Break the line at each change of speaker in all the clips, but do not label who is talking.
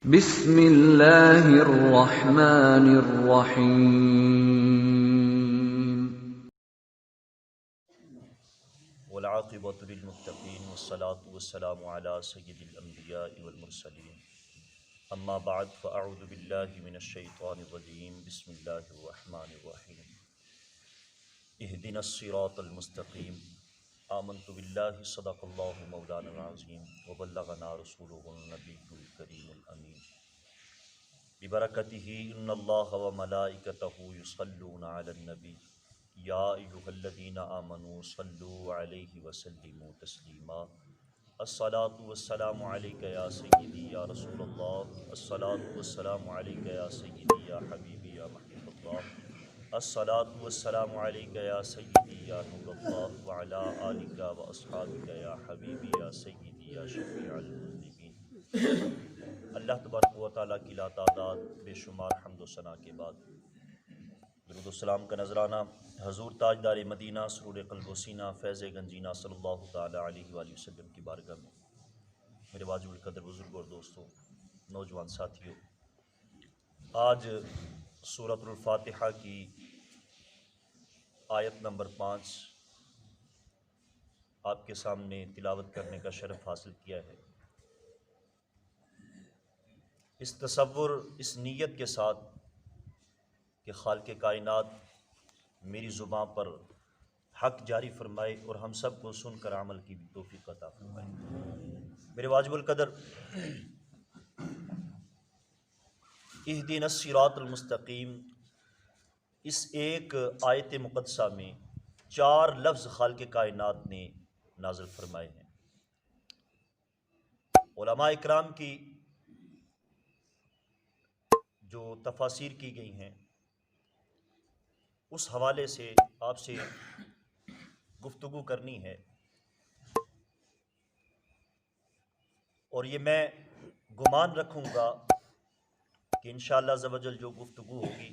بسم اللہ الرحمن الرحیم۔
والعاقبۃ للمتقین والصلاة والسلام علی سید الانبیاء والمرسلین، اما بعد فاعوذ باللہ من الشیطان الرجیم، بسم اللہ الرحمن الرحیم۔ اہدنا الصراط المستقیم، آمنت باللہ صدق اللہ مولانا العظیم وبلغنا رسولہ النبی الکریم الامین، ببرکتہ ان اللہ وملائکتہ یصلون علی النبی یا ایھا الذین آمنوا صلوا علیہ وسلموا تسلیما۔ الصلاۃ والسلام علیک یا سیدی یا رسول اللہ، الصلاۃ والسلام علیک یا سیدی یا حبیبی یا محبوب اللہ، الصلاۃ والسلام علیک یا سیدی یا نور اللہ وعلی آلک واصحابک یا حبیبی یا سیدی یا شفیع المذنبین۔ اللہ تبارک و تعالیٰ کی لا تعداد بے شمار حمد و ثنا کے بعد درود و سلام کا نذرانہ حضور تاجدار مدینہ سرور قلب و سینہ فیض گنجینہ صلی اللہ تعالیٰ علیہ وآلہ وسلم کی بارگاہ میں۔ میرے واجب القدر بزرگ اور دوستوں، نوجوان ساتھیوں، آج سورۃ الفاتحہ کی آیت نمبر 5 آپ کے سامنے تلاوت کرنے کا شرف حاصل کیا ہے۔ اس تصور، اس نیت کے ساتھ کہ خالق کائنات میری زباں پر حق جاری فرمائے اور ہم سب کو سن کر عمل کی بھی توفیق عطا فرمائے۔ میرے واجب القدر، اہدنا الصراط المستقیم، اس ایک آیت مقدسہ میں 4 لفظ خالق کائنات نے نازل فرمائے ہیں۔ علماء اکرام کی جو تفاسیر کی گئی ہیں اس حوالے سے آپ سے گفتگو کرنی ہے، اور یہ میں گمان رکھوں گا کہ انشاءاللہ عز و جل جو گفتگو ہوگی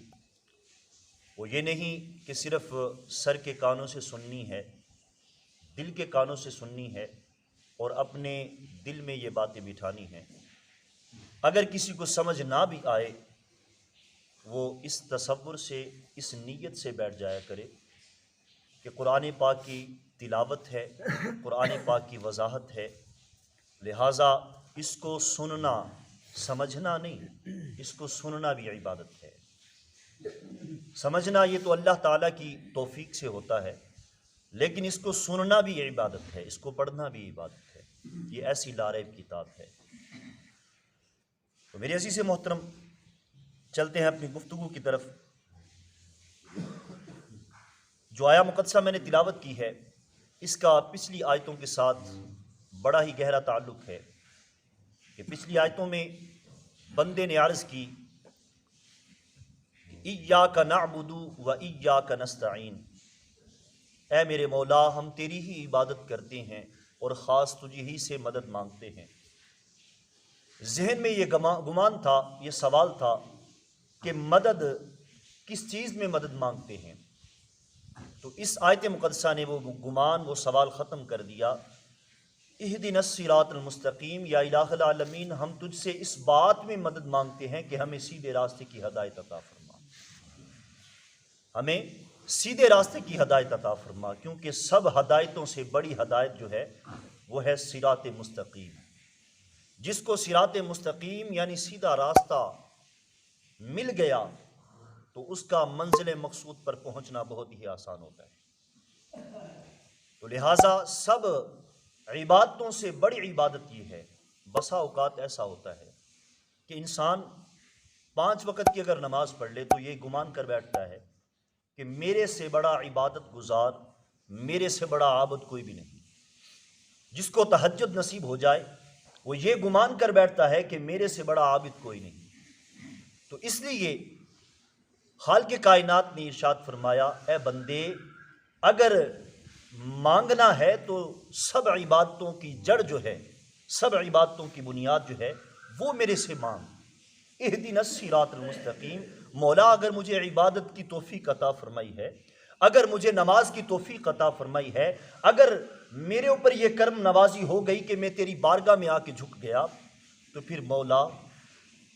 وہ یہ نہیں کہ صرف سر کے کانوں سے سننی ہے، دل کے کانوں سے سننی ہے اور اپنے دل میں یہ باتیں بٹھانی ہیں۔ اگر کسی کو سمجھ نہ بھی آئے وہ اس تصور سے، اس نیت سے بیٹھ جایا کرے کہ قرآن پاک کی تلاوت ہے، قرآن پاک کی وضاحت ہے، لہٰذا اس کو سننا سمجھنا نہیں، اس کو سننا بھی عبادت ہے۔ سمجھنا یہ تو اللہ تعالیٰ کی توفیق سے ہوتا ہے، لیکن اس کو سننا بھی عبادت ہے، اس کو پڑھنا بھی عبادت ہے۔ یہ ایسی لاریب کتاب ہے۔ تو میرے عزیز محترم، چلتے ہیں اپنی گفتگو کی طرف۔ جو آیا مقدسہ میں نے تلاوت کی ہے اس کا پچھلی آیتوں کے ساتھ بڑا ہی گہرا تعلق ہے کہ پچھلی آیتوں میں بندے نے عرض کی ایاک نعبد و ایاک نستعین، اے میرے مولا ہم تیری ہی عبادت کرتے ہیں اور خاص تجھ ہی سے مدد مانگتے ہیں۔ ذہن میں یہ گمان تھا، یہ سوال تھا کہ مدد کس چیز میں مدد مانگتے ہیں؟ تو اس آیت مقدسہ نے وہ گمان، وہ سوال ختم کر دیا۔ اہدنا الصراط المستقیم، یا الہ العالمین ہم تجھ سے اس بات میں مدد مانگتے ہیں کہ ہمیں سیدھے راستے کی ہدایت عطا فرما، ہمیں سیدھے راستے کی ہدایت عطا فرما، کیونکہ سب ہدایتوں سے بڑی ہدایت جو ہے وہ ہے صراط مستقیم۔ جس کو صراط مستقیم یعنی سیدھا راستہ مل گیا تو اس کا منزل مقصود پر پہنچنا بہت ہی آسان ہوتا ہے۔ تو لہٰذا سب عبادتوں سے بڑی عبادت یہ ہے۔ بسا اوقات ایسا ہوتا ہے کہ انسان 5 وقت کی اگر نماز پڑھ لے تو یہ گمان کر بیٹھتا ہے کہ میرے سے بڑا عبادت گزار، میرے سے بڑا عابد کوئی بھی نہیں۔ جس کو تہجد نصیب ہو جائے وہ یہ گمان کر بیٹھتا ہے کہ میرے سے بڑا عابد کوئی نہیں۔ تو اس لیے خالق کائنات نے ارشاد فرمایا، اے بندے اگر مانگنا ہے تو سب عبادتوں کی جڑ جو ہے، سب عبادتوں کی بنیاد جو ہے وہ میرے سے مانگ۔ اہدنا الصراط المستقیم، مولا اگر مجھے عبادت کی توفیق عطا فرمائی ہے، اگر مجھے نماز کی توفیق عطا فرمائی ہے، اگر میرے اوپر یہ کرم نوازی ہو گئی کہ میں تیری بارگاہ میں آ کے جھک گیا، تو پھر مولا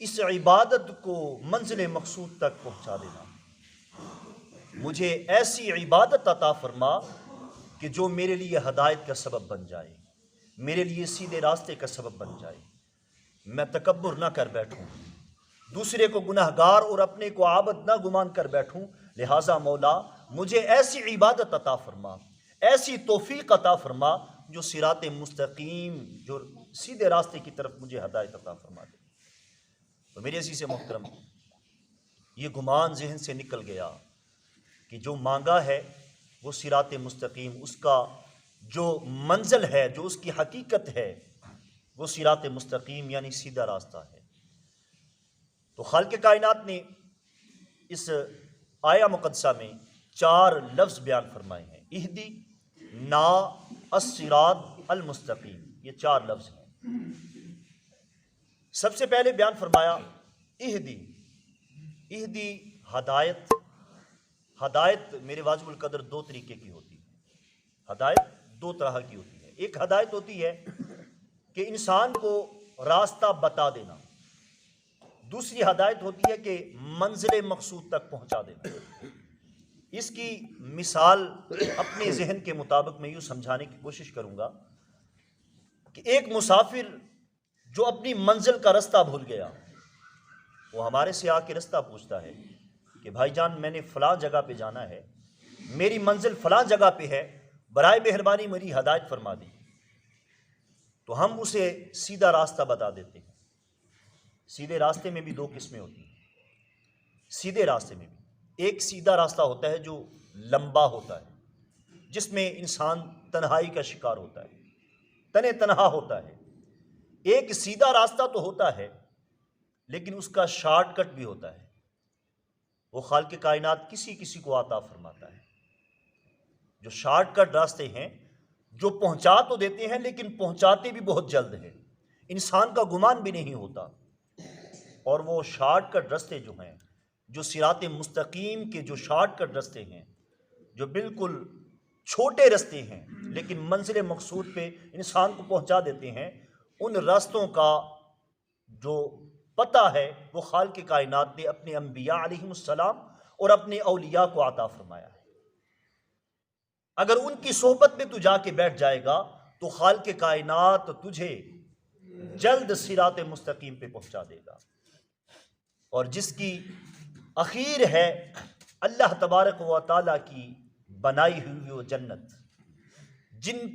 اس عبادت کو منزل مقصود تک پہنچا دینا۔ مجھے ایسی عبادت عطا فرما کہ جو میرے لیے ہدایت کا سبب بن جائے، میرے لیے سیدھے راستے کا سبب بن جائے، میں تکبر نہ کر بیٹھوں، دوسرے کو گناہگار اور اپنے کو عابد نہ گمان کر بیٹھوں۔ لہٰذا مولا مجھے ایسی عبادت عطا فرما، ایسی توفیق عطا فرما جو صراط مستقیم، جو سیدھے راستے کی طرف مجھے ہدایت عطا فرما دے۔ تو میرے عزیز محترم، یہ گمان ذہن سے نکل گیا کہ جو مانگا ہے وہ صراط مستقیم، اس کا جو منزل ہے، جو اس کی حقیقت ہے، وہ صراط مستقیم یعنی سیدھا راستہ ہے۔ تو خالق کائنات نے اس آیہ مقدسہ میں 4 لفظ بیان فرمائے ہیں، اہدی، نا، الصراط، المستقیم، یہ 4 لفظ ہیں۔ سب سے پہلے بیان فرمایا اہدی، اہدی ہدایت۔ ہدایت میرے واجب القدر 2 طریقے کی ہوتی ہے، ہدایت 2 طرح کی ہوتی ہے۔ ایک ہدایت ہوتی ہے کہ انسان کو راستہ بتا دینا، دوسری ہدایت ہوتی ہے کہ منزل مقصود تک پہنچا دینا۔ اس کی مثال اپنے ذہن کے مطابق میں یوں سمجھانے کی کوشش کروں گا کہ ایک مسافر جو اپنی منزل کا رستہ بھول گیا، وہ ہمارے سے آ کے رستہ پوچھتا ہے کہ بھائی جان میں نے فلاں جگہ پہ جانا ہے، میری منزل فلاں جگہ پہ ہے، برائے مہربانی میری ہدایت فرما دی۔ تو ہم اسے سیدھا راستہ بتا دیتے ہیں۔ سیدھے راستے میں بھی 2 قسمیں ہوتی ہیں۔ سیدھے راستے میں بھی ایک سیدھا راستہ ہوتا ہے جو لمبا ہوتا ہے، جس میں انسان تنہائی کا شکار ہوتا ہے، تنہا ہوتا ہے۔ ایک سیدھا راستہ تو ہوتا ہے لیکن اس کا شارٹ کٹ بھی ہوتا ہے، وہ خالق کائنات کسی کسی کو عطا فرماتا ہے۔ جو شارٹ کٹ راستے ہیں جو پہنچا تو دیتے ہیں لیکن پہنچاتے بھی بہت جلد ہیں، انسان کا گمان بھی نہیں ہوتا۔ اور وہ شارٹ کٹ راستے جو ہیں، جو صراط مستقیم کے جو شارٹ کٹ راستے ہیں، جو بالکل چھوٹے راستے ہیں لیکن منزل مقصود پہ انسان کو پہنچا دیتے ہیں، ان راستوں کا جو پتہ ہے وہ خالق کائنات نے اپنے انبیاء علیہم السلام اور اپنے اولیاء کو عطا فرمایا ہے۔ اگر ان کی صحبت میں تو جا کے بیٹھ جائے گا تو خالق کائنات تجھے جلد صراط مستقیم پہ پہنچا دے گا۔ اور جس کی اخیر ہے اللہ تبارک و تعالیٰ کی بنائی ہوئی وہ جنت،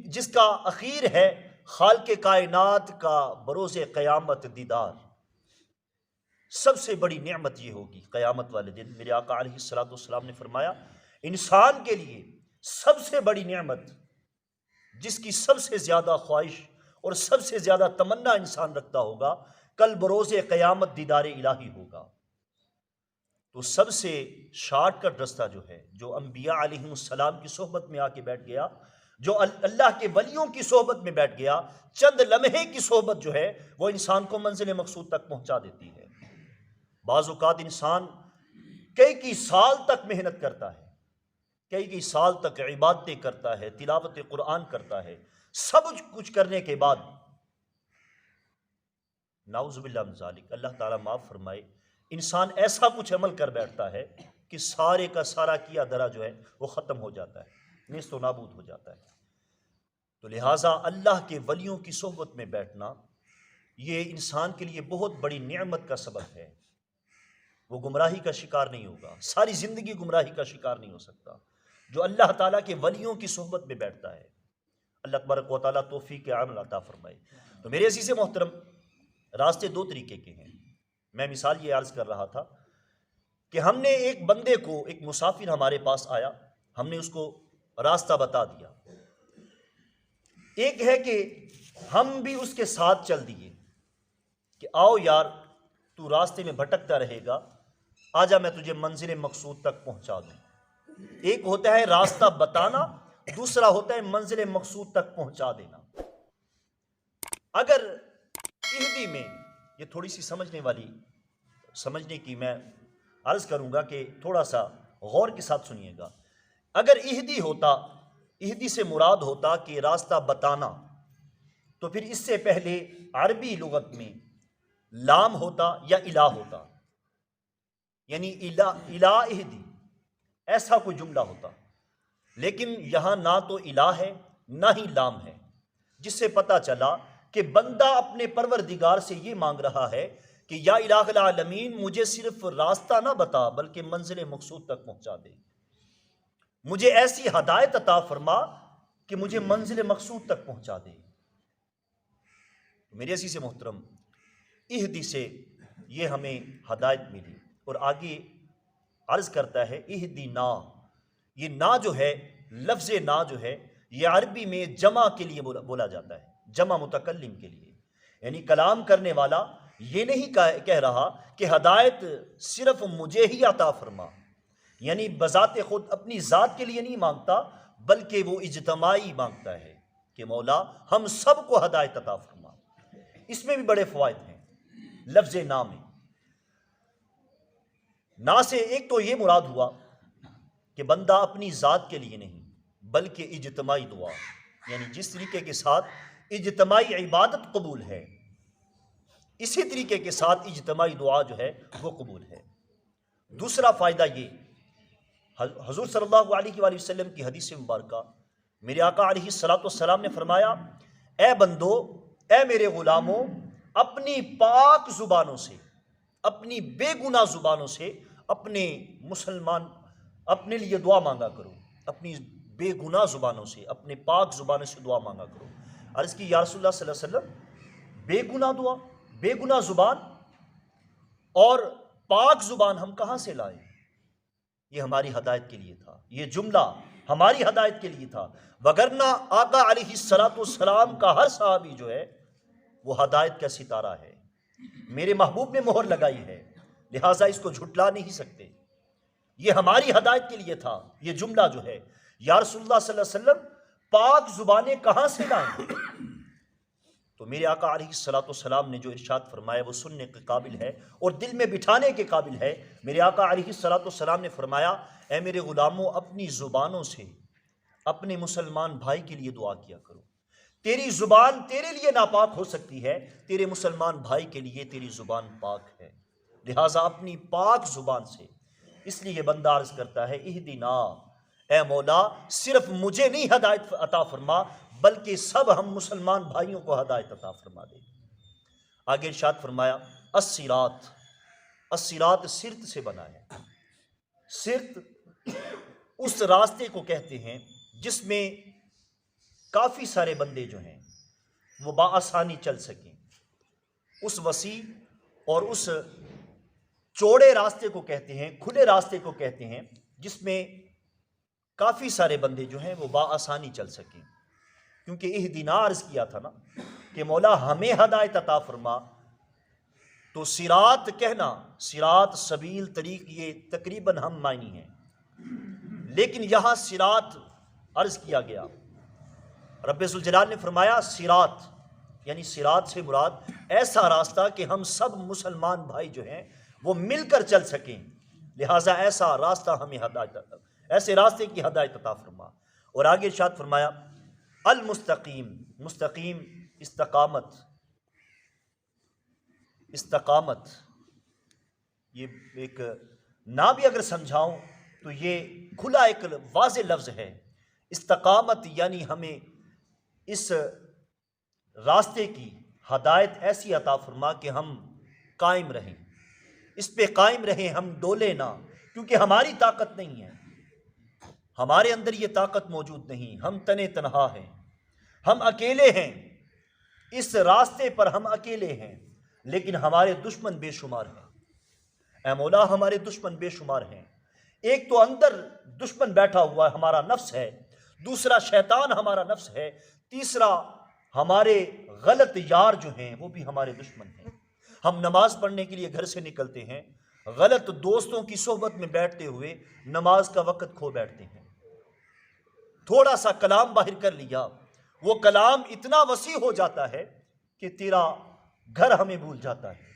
جس کا اخیر ہے خالق کائنات کا بروز قیامت دیدار، سب سے بڑی نعمت یہ ہوگی قیامت والے دن۔ میرے آقا علیہ الصلوۃ والسلام نے فرمایا انسان کے لیے سب سے بڑی نعمت، جس کی سب سے زیادہ خواہش اور سب سے زیادہ تمنا انسان رکھتا ہوگا، کل بروز قیامت دیدار الہی ہوگا۔ تو سب سے شارٹ کٹ رستہ جو ہے، جو انبیاء علیہم السلام کی صحبت میں آ کے بیٹھ گیا، جو اللہ کے ولیوں کی صحبت میں بیٹھ گیا، چند لمحے کی صحبت جو ہے وہ انسان کو منزل مقصود تک پہنچا دیتی ہے۔ بعض اوقات انسان کئی سال تک محنت کرتا ہے، کئی سال تک عبادتیں کرتا ہے، تلاوت قرآن کرتا ہے، سب کچھ کرنے کے بعد نعوذ باللہ من ذالک، اللہ تعالیٰ معاف فرمائے، انسان ایسا کچھ عمل کر بیٹھتا ہے کہ سارے کا سارا کیا درا جو ہے وہ ختم ہو جاتا ہے، نیست و نابود ہو جاتا ہے۔ تو لہٰذا اللہ کے ولیوں کی صحبت میں بیٹھنا یہ انسان کے لیے بہت بڑی نعمت کا سبب ہے۔ وہ گمراہی کا شکار نہیں ہوگا، ساری زندگی گمراہی کا شکار نہیں ہو سکتا جو اللہ تعالیٰ کے ولیوں کی صحبت میں بیٹھتا ہے۔ اللہ تبارک و تعالیٰ توفیق عمل عطا فرمائے۔ تو میرے عزیز محترم، راستے 2 طریقے کے ہیں۔ میں مثال یہ عرض کر رہا تھا کہ ہم نے ایک بندے کو، ایک مسافر ہمارے پاس آیا، ہم نے اس کو راستہ بتا دیا۔ ایک ہے کہ ہم بھی اس کے ساتھ چل دیے کہ آؤ یار تو راستے میں بھٹکتا رہے گا، آجا میں تجھے منزل مقصود تک پہنچا دوں۔ ایک ہوتا ہے راستہ بتانا، دوسرا ہوتا ہے منزل مقصود تک پہنچا دینا۔ اگر اہدی میں، یہ تھوڑی سی سمجھنے کی میں عرض کروں گا کہ تھوڑا سا غور کے ساتھ سنیے گا۔ اگر اہدی ہوتا، اہدی سے مراد ہوتا کہ راستہ بتانا، تو پھر اس سے پہلے عربی لغت میں لام ہوتا یا الہ ہوتا، یعنی الہ اہدی، ایسا کوئی جملہ ہوتا، لیکن یہاں نہ تو الہ ہے نہ ہی لام ہے، جس سے پتہ چلا کہ بندہ اپنے پروردگار سے یہ مانگ رہا ہے کہ یا الہ العالمین مجھے صرف راستہ نہ بتا بلکہ منزل مقصود تک پہنچا دے، مجھے ایسی ہدایت عطا فرما کہ مجھے منزل مقصود تک پہنچا دے۔ میرے عزیز محترم، اہدی سے یہ ہمیں ہدایت ملی، اور آگے عرض کرتا ہے اہدینا، یہ نا جو ہے، لفظ نا جو ہے، یہ عربی میں جمع کے لیے بولا جاتا ہے، جمع متکلم کے لیے، یعنی کلام کرنے والا یہ نہیں کہہ رہا کہ ہدایت صرف مجھے ہی عطا فرما، یعنی بذات خود اپنی ذات کے لیے نہیں مانگتا بلکہ وہ اجتماعی مانگتا ہے کہ مولا ہم سب کو ہدایت عطا فرما۔ اس میں بھی بڑے فوائد ہیں لفظ نا میں۔ نا سے ایک تو یہ مراد ہوا کہ بندہ اپنی ذات کے لیے نہیں بلکہ اجتماعی دعا، یعنی جس طریقے کے ساتھ اجتماعی عبادت قبول ہے اسی طریقے کے ساتھ اجتماعی دعا جو ہے وہ قبول ہے۔ دوسرا فائدہ یہ، حضور صلی اللہ علیہ وآلہ وسلم کی حدیث مبارکہ، میرے آقا علیہ الصلوۃ والسلام نے فرمایا، اے بندو، اے میرے غلاموں، اپنی پاک زبانوں سے، اپنی بے گناہ زبانوں سے اپنے لیے دعا مانگا کرو، اپنی بے گناہ زبانوں سے، اپنے پاک زبانوں سے دعا مانگا کرو۔ عرض کی یا رسول اللہ صلی اللہ علیہ وسلم، بے گناہ دعا، بے گناہ زبان اور پاک زبان ہم کہاں سے لائیں؟ یہ ہماری ہدایت کے لیے تھا، یہ جملہ ہماری ہدایت کے لیے تھا، وگرنہ آقا علیہ الصلوۃ والسلام کا ہر صحابی جو ہے وہ ہدایت کا ستارہ ہے، میرے محبوب نے مہر لگائی ہے، لہٰذا اس کو جھٹلا نہیں سکتے۔ یہ ہماری ہدایت کے لیے تھا، یہ جملہ جو ہے یا رسول اللہ صلی اللہ علیہ وسلم پاک زبانیں کہاں سے لائیں؟ تو میرے آقا علیہ الصلوۃ والسلام نے جو ارشاد فرمایا وہ سننے کے قابل ہے اور دل میں بٹھانے کے قابل ہے۔ میرے آقا علیہ الصلوۃ والسلام نے فرمایا، اے میرے غلاموں، اپنی زبانوں سے اپنے مسلمان بھائی کے لیے دعا کیا کرو۔ تیری زبان تیرے لیے ناپاک ہو سکتی ہے، تیرے مسلمان بھائی کے لیے تیری زبان پاک ہے، لہٰذا اپنی پاک زبان سے۔ اس لیے بندہ عرض کرتا ہے اہدنا، اے مولا صرف مجھے نہیں ہدایت عطا فرما بلکہ سب ہم مسلمان بھائیوں کو ہدایت عطا فرما دے۔ آگے ارشاد فرمایا الصراط، الصراط سرت سے بنا ہے۔ سرت اس راستے کو کہتے ہیں جس میں کافی سارے بندے جو ہیں وہ بآسانی چل سکیں، اس وسیع اور اس چوڑے راستے کو کہتے ہیں، کھلے راستے کو کہتے ہیں جس میں کافی سارے بندے جو ہیں وہ بآسانی چل سکیں، کیونکہ اہدنا عرض کیا تھا نا کہ مولا ہمیں ہدایت عطا فرما، تو صراط کہنا، صراط، سبیل، طریق، یہ تقریباً ہم معنی ہیں، لیکن یہاں صراط عرض کیا گیا، رب ذوالجلال نے فرمایا صراط، یعنی صراط سے مراد ایسا راستہ کہ ہم سب مسلمان بھائی جو ہیں وہ مل کر چل سکیں، لہٰذا ایسا راستہ ہمیں ہدایت، ایسے راستے کی ہدایت عطا فرما۔ اور آگے ارشاد فرمایا المستقیم، مستقیم استقامت، استقامت یہ ایک نہ بھی اگر سمجھاؤں تو یہ کھلا ایک واضح لفظ ہے۔ استقامت یعنی ہمیں اس راستے کی ہدایت ایسی عطا فرما کہ ہم قائم رہیں، اس پہ قائم رہیں، ہم ڈولے نہ، کیونکہ ہماری طاقت نہیں ہے، ہمارے اندر یہ طاقت موجود نہیں، ہم تنے تنہا ہیں، ہم اکیلے ہیں، اس راستے پر ہم اکیلے ہیں، لیکن ہمارے دشمن بے شمار ہیں۔ اے مولا ہمارے دشمن بے شمار ہیں، ایک تو اندر دشمن بیٹھا ہوا ہمارا نفس ہے، دوسرا شیطان ہمارا نفس ہے، تیسرا ہمارے غلط یار جو ہیں وہ بھی ہمارے دشمن ہیں۔ ہم نماز پڑھنے کے لیے گھر سے نکلتے ہیں، غلط دوستوں کی صحبت میں بیٹھتے ہوئے نماز کا وقت کھو بیٹھتے ہیں، تھوڑا سا کلام باہر کر لیا، وہ کلام اتنا وسیع ہو جاتا ہے کہ تیرا گھر ہمیں بھول جاتا ہے،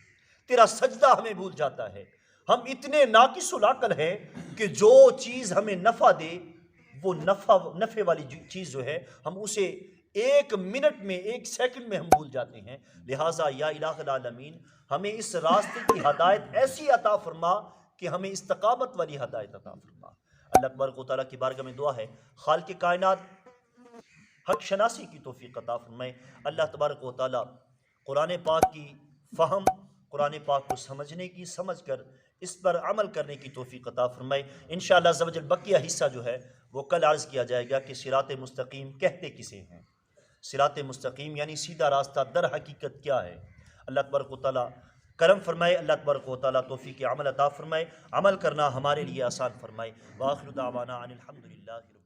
تیرا سجدہ ہمیں بھول جاتا ہے، ہم اتنے ناقص العقل ہیں کہ جو چیز ہمیں نفع دے وہ نفع والی چیز جو ہے ہم اسے ایک منٹ میں، ایک سیکنڈ میں ہم بھول جاتے ہیں۔ لہٰذا یا الہ العالمین ہمیں اس راستے کی ہدایت ایسی عطا فرما کہ ہمیں استقامت والی ہدایت عطا فرما۔ اللہ تبارک و تعالیٰ کی بارگاہ میں دعا ہے خالق کائنات حق شناسی کی توفیق عطا فرمائے۔ اللہ تبارک و تعالیٰ قرآن پاک کی فہم، قرآن پاک کو سمجھنے کی، سمجھ کر اس پر عمل کرنے کی توفیق عطا فرمائے۔ انشاءاللہ عز و جل بقیہ حصہ جو ہے وہ کل عرض کیا جائے گا کہ صراط مستقیم کہتے کسے ہیں، صراط مستقیم یعنی سیدھا راستہ در حقیقت کیا ہے۔ اللہ تبارک و تعالیٰ کرم فرمائے، اللہ تبارک و تعالیٰ توفیق عمل عطا فرمائے، عمل کرنا ہمارے لیے آسان فرمائے۔ وآخر دعوانا ان الحمد للہ۔